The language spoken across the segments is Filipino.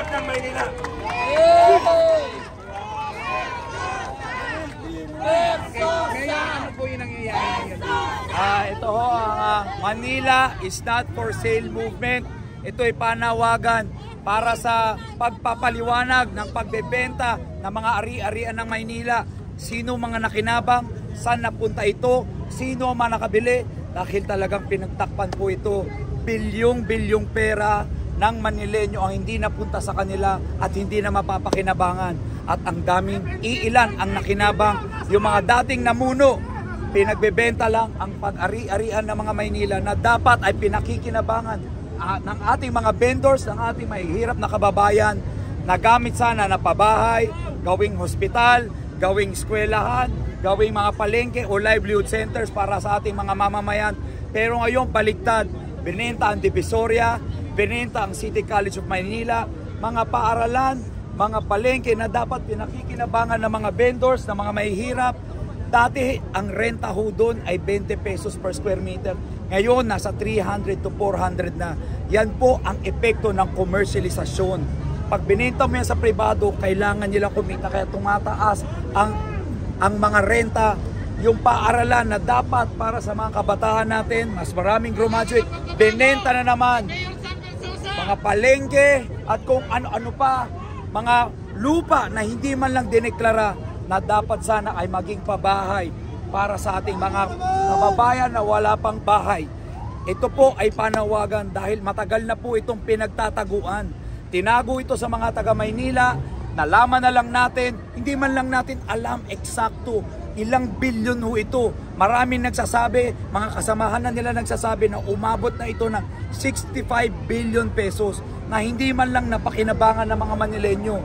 vendors ng Maynila. Ano po yung nangyayari? Ito ho ang Manila is not for sale movement. Ito ay panawagan para sa pagpapaliwanag ng pagbebenta ng mga ari-arian ng Maynila. Sino mga nakinabang? Saan napunta ito? Sino ang mga nakabili? Dahil talagang pinagtakpan po ito. Bilyong-bilyong pera ng Manileño ang hindi napunta sa kanila at hindi na mapapakinabangan. At ang daming iilan ang nakinabang. Yung mga dating namuno, pinagbebenta lang ang pag-ari-arian ng mga Maynila na dapat ay pinakikinabangan ng ating mga vendors, ng ating mahihirap na kababayan na gamit sana na pabahay, gawing hospital, gawing eskwelahan, gawing mga palengke o livelihood centers para sa ating mga mamamayan. Pero ngayon baliktad, binenta ang Divisoria, binenta ang City College of Manila, mga paaralan, mga palengke na dapat pinakikinabangan ng mga vendors, ng mga mahihirap. Dati ang renta ho doon ay 20 pesos per square meter. Ngayon nasa 300 to 400 na. Yan po ang epekto ng komersyalisasyon. Pag binenta mo yan sa pribado, kailangan nilang kumita, kaya tumataas ang mga renta. Yung paaralan na dapat para sa mga kabataan natin, mas maraming graduate, binenta na naman. Mga palengke at kung ano-ano pa, mga lupa na hindi man lang dineklara na dapat sana ay maging pabahay para sa ating mga kababayan na wala pang bahay. Ito po ay panawagan dahil matagal na po itong pinagtataguan. Tinago ito sa mga taga Maynila, nalaman na lang natin, hindi man lang natin alam eksakto ilang bilyon ho ito. Maraming nagsasabi, mga kasamahan na nila nagsasabi na umabot na ito ng 65 billion pesos na hindi man lang napakinabangan ng mga Manileño.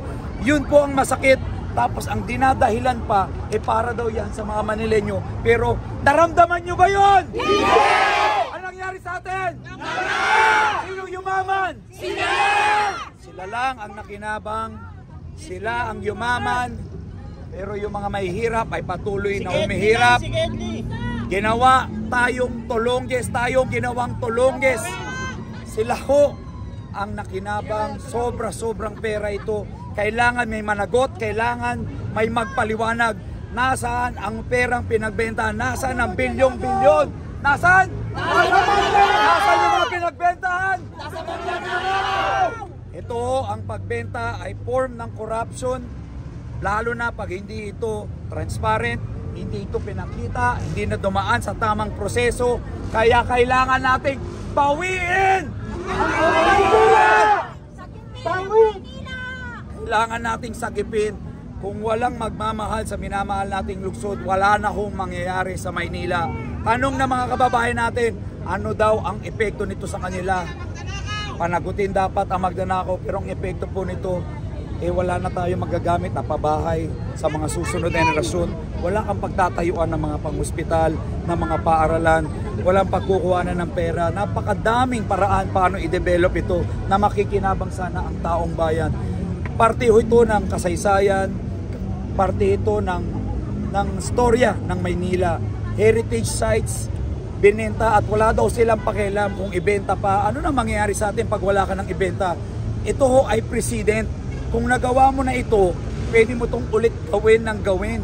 Yun po ang masakit. Tapos ang dinadahilan pa, para daw yan sa mga Manileño. Pero naramdaman nyo ba yun? Yeah! Ano nangyari sa atin? Sinong yumaman? Sila! Sila lang ang nakinabang. Sila ang yumaman. Pero yung mga mahihirap ay patuloy na humihirap. Ginawa tayong tulongges, tayong ginawang tulongges. Sila ho ang nakinabang, sobrang pera ito. Kailangan may managot, kailangan may magpaliwanag. Nasaan ang perang pinagbentahan? Nasaan ang bilyong-bilyon? Nasaan? Nasaan yung mga pinagbentahan? Ito ang pagbenta ay form ng corruption. Lalo na pag hindi ito transparent, hindi ito pinakita, hindi na dumaan sa tamang proseso. Kaya kailangan nating bawiin! Kailangan nating sagipin. Kung walang magmamahal sa minamahal nating lungsod, wala na hong mangyayari sa Maynila. Tanong na mga kababayan natin, ano daw ang epekto nito sa kanila? Panagutin dapat ang magnanakaw, pero ang epekto po nito, wala na tayo magagamit na pabahay sa mga susunod na henerasyon. Wala kang pagtatayuan ng mga pang-hospital, ng mga paaralan, walang pagkukuhanan ng pera. Napakadaming paraan paano i-develop ito na makikinabang sana ang taong bayan. Parte ito ng kasaysayan, parte ito ng storya ng Maynila. Heritage sites, binenta at wala daw silang pakialam kung ibenta pa. Ano na mangyayari sa atin pag wala ka ng ibenta? Ito ho ay precedent. Kung nagawa mo na ito, pwede mo itong ulit gawin ng gawin.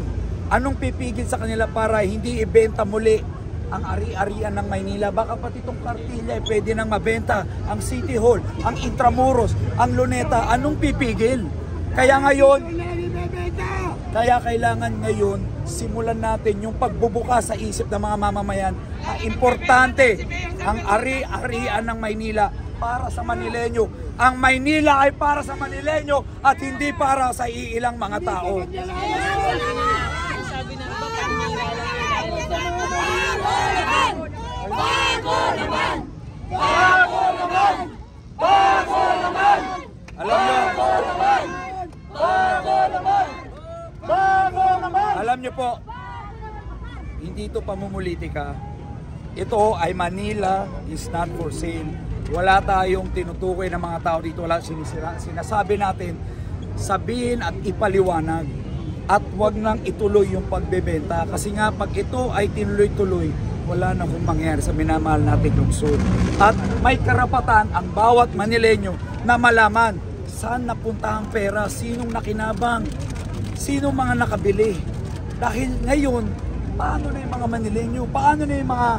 Anong pipigil sa kanila para hindi ibenta muli ang ari-arian ng Maynila? Baka pati itong Kartilla pwede nang mabenta. Ang City Hall, ang Intramuros, ang Luneta, anong pipigil? Kaya kailangan ngayon simulan natin yung pagbubuka sa isip ng mga mamamayan. Importante ang ari-arian ng Maynila para sa Manileño. Ang Maynila ay para sa Manileño at hindi para sa iilang mga tao. Alam nyo po, hindi ito pamumulitika. Ito ay Manila is not for sale. Wala tayong tinutukoy ng mga tao dito, wala sinisira. Sinasabi natin, sabihin at ipaliwanag at wag nang ituloy yung pagbebenta. Kasi nga pag ito ay tinuloy-tuloy, wala na kung mangyari sa minamahal natin lungsod. At may karapatan ang bawat Manileño na malaman saan napunta ang pera, sinong nakinabang, sinong mga nakabili. Dahil ngayon, paano na yung mga Manileño, paano na yung mga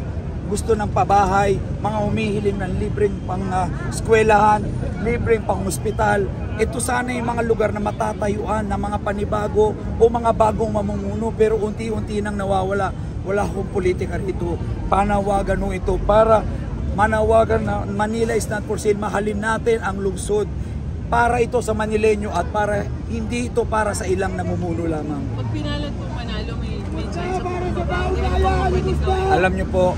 gusto ng pabahay, mga humihiling ng libreng pang eskwelahan, libreng pang ospital. Ito sana yung mga lugar na matatayuan ng mga panibago o mga bagong mamumuno, pero unti-unti nang nawawala. Wala akong politika rito. Panawagan nung ito para manawagan na Manila is not for sale. Mahalin natin ang lungsod para ito sa Manileño at para hindi ito para sa ilang namumuno lamang. Pag pinalad po manalo, may chance of Alam niyo po,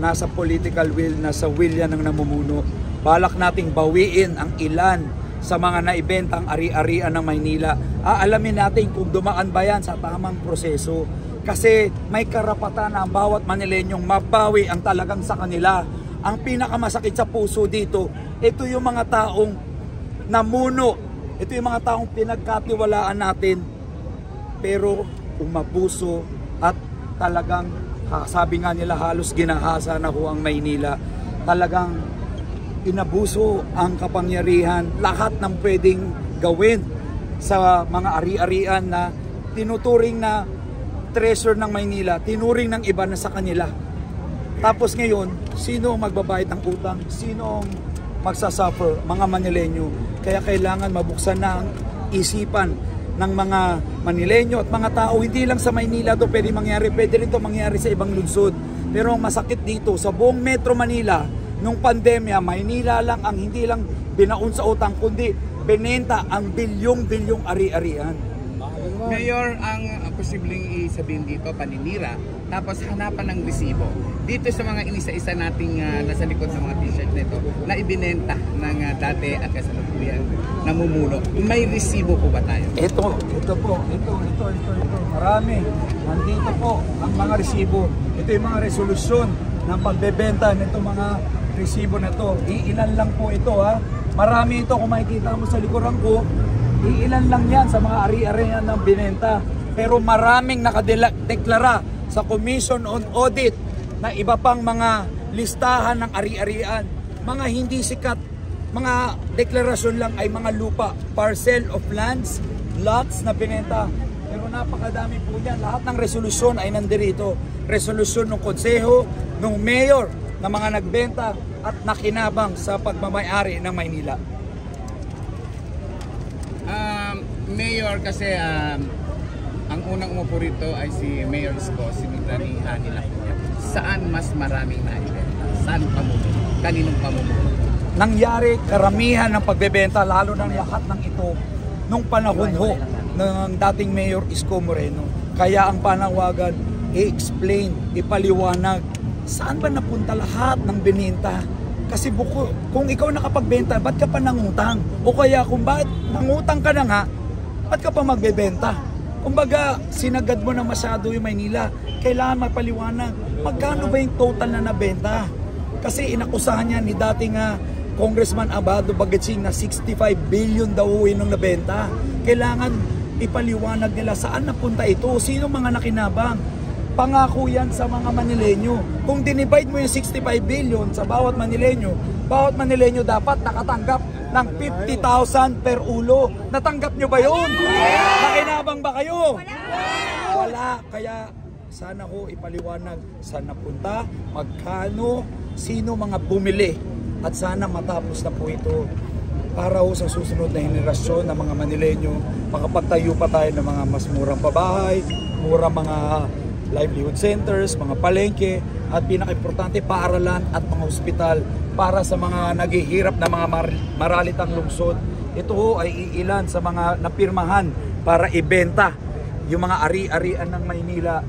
nasa political will, nasa will yan ng namumuno. Balak nating bawiin ang ilan sa mga naibentang ari-arian ng Maynila. Aalamin natin kung dumaan ba yan sa tamang proseso. Kasi may karapatan ang bawat Manileñong mabawi ang talagang sa kanila. Ang pinakamasakit sa puso dito, ito yung mga taong namuno. Ito yung mga taong pinagkatiwalaan natin. Pero umabuso at talagang, sabi nga nila, halos ginahasa na ho ang Maynila. Talagang inabuso ang kapangyarihan, lahat ng pwedeng gawin sa mga ari-arian na tinuturing na treasure ng Maynila, tinuring ng iba na sa kanila. Tapos ngayon, sino ang magbabayad ng utang? Sino ang magsasuffer? Mga Manileño. Kaya kailangan mabuksan na ang isipan ng mga Manileño at mga tao. Hindi lang sa Maynila to pwede mangyari, pwede rin to mangyari sa ibang lungsod. Pero ang masakit dito, sa buong Metro Manila, nung pandemya, Maynila lang ang hindi lang binaon sa utang, kundi binenta ang bilyong-bilyong ari-arian. Mayor, ang posibleng isabihin dito, paninira, tapos hanapan ng resibo. Dito sa mga inisa-isa nating nasa likod ng mga t-shirt nito, na ibinenta ng dati at kasalukuyang namumuno. May resibo po ba tayo? Ito po. Marami. Nandito po ang mga resibo. Ito yung mga resolusyon ng pagbebenta nito mga resibo na to. Iilan lang po ito ha. Marami ito kung makikita mo sa likuran ko. Iilan lang yan sa mga ari-arian ng binenta. Pero maraming nakadeklara sa Commission on Audit na iba pang mga listahan ng ari-arian. Mga hindi sikat, mga deklarasyon lang ay mga lupa, parcel of lands, lots na binenta. Pero napakadami po yan. Lahat ng resolusyon ay nandirito. Resolusyon ng konseho, ng mayor, na mga nagbenta at nakinabang sa pagmamayari ng Maynila. Mayor, kasi ang unang umupo rito ay si Mayor Isko, si Mitrani Hanila. Saan mas maraming naibenta? Saan pamumuno? Kaninong pamumuno? Nangyari karamihan ng pagbebenta, lalo ng lahat ng ito nung panahon ho ng dating Mayor Isko Moreno. Kaya ang panawagan, i-explain, ipaliwanag, saan ba napunta lahat ng bininta? Kasi kung ikaw nakapagbenta, ba't ka pa nangutang? O kaya kung bakit nangutang ka na nga, ba't ka pa magbebenta? Kumbaga, sinagad mo na masyado yung Maynila. Kailangan mapaliwanag, magkano ba yung total na nabenta? Kasi inakusahan niya ni dating Congressman Abado Bagatsing na 65 billion daw nung nabenta. Kailangan ipaliwanag nila saan napunta ito, sino mga nakinabang. Pangako yan sa mga Manileño. Kung dinivide mo yung 65 billion sa bawat Manileño dapat nakatanggap ng 50,000 per ulo. Natanggap nyo ba yun? Nakinabang ba kayo? Wala. Kaya sana ho ipaliwanag saan napunta, magkano, sino mga bumili. At sana matapos na po ito para ho sa susunod na henerasyon ng mga Manileño, makapagtayo pa tayo ng mga mas murang pabahay, murang mga livelihood centers, mga palengke, at pinaka-importante, paaralan at mga ospital para sa mga naghihirap na mga maralitang lungsod. Ito ho ay iilan sa mga napirmahan para ibenta yung mga ari-arian ng Maynila.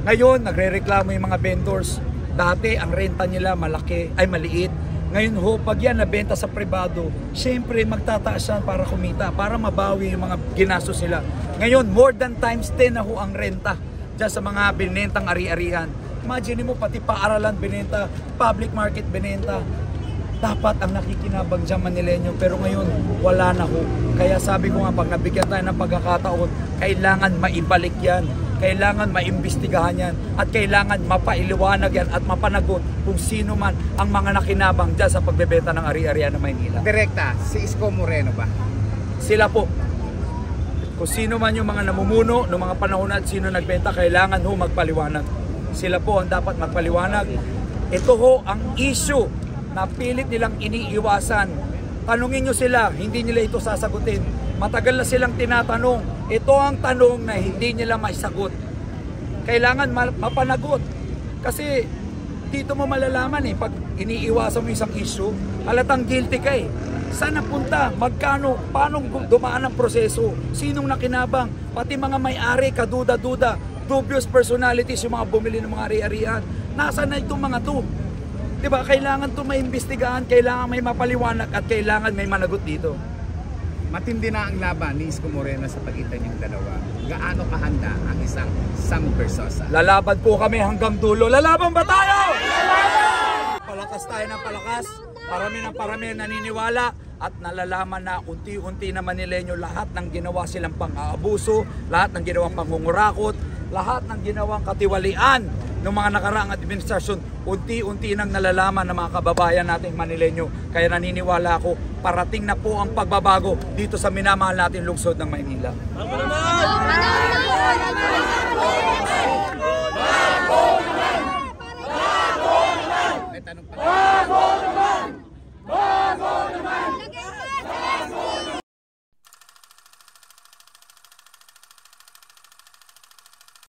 Ngayon, nagre-reklamo yung mga vendors. Dati, ang renta nila maliit. Ngayon ho, pag yan nabenta sa pribado, syempre magtataas yan para kumita, para mabawi yung mga ginastos nila. Ngayon, more than times 10 na ho ang renta dyan sa mga binentang ari-arian. Imagine mo, pati paaralan binenta, public market binenta. Dapat ang nakikinabang dyan Manileño, pero ngayon wala na ho. Kaya sabi ko nga, pag nabigyan tayo ng pagkakataon, kailangan maibalik yan. kailangan maimbestigahan yan at kailangan mapailiwanag yan at mapanagot kung sino man ang mga nakinabang dyan sa pagbebenta ng ari-arian ng Maynila. Direkta, si Isko Moreno ba? Sila po. Kung sino man yung mga namumuno ng mga panahon at sino nagbenta, kailangan ho magpaliwanag. Sila po ang dapat magpaliwanag. Ito ho ang issue na pilit nilang iniiwasan. Tanungin nyo sila, hindi nila ito sasagutin. Matagal na silang tinatanong. Ito ang tanong na hindi nila maisagot. Kailangan mapanagot. Kasi dito mo malalaman pag iniiwasan mo isang issue, halatang guilty ka Saan napunta? Magkano? Paano dumaan ang proseso? Sinong nakinabang? Pati mga may-ari, kaduda-duda, dubious personalities yung mga bumili ng mga ari-arian. Nasaan na itong mga to? Diba? Kailangan ito maimbestigahan, kailangan may mapaliwanag at kailangan may managot dito. Matindi na ang laban ni Isko Moreno sa pagitan yung dalawa. Gaano kahanda ang isang Sam Versosa? Lalaban po kami hanggang dulo. Lalaban ba tayo? Palakas tayo ng palakas. Parami ng parami naniniwala at nalalaman na unti-unti na Manileño lahat ng ginawa silang pang-aabuso, lahat ng ginawang pangungurakot, lahat ng ginawang katiwalian ng mga nakaraang administrasyon, unti-unti nang nalalaman ng mga kababayan nating Manileño. Kaya naniniwala ako, parating na po ang pagbabago dito sa minamahal nating lungsod ng Maynila.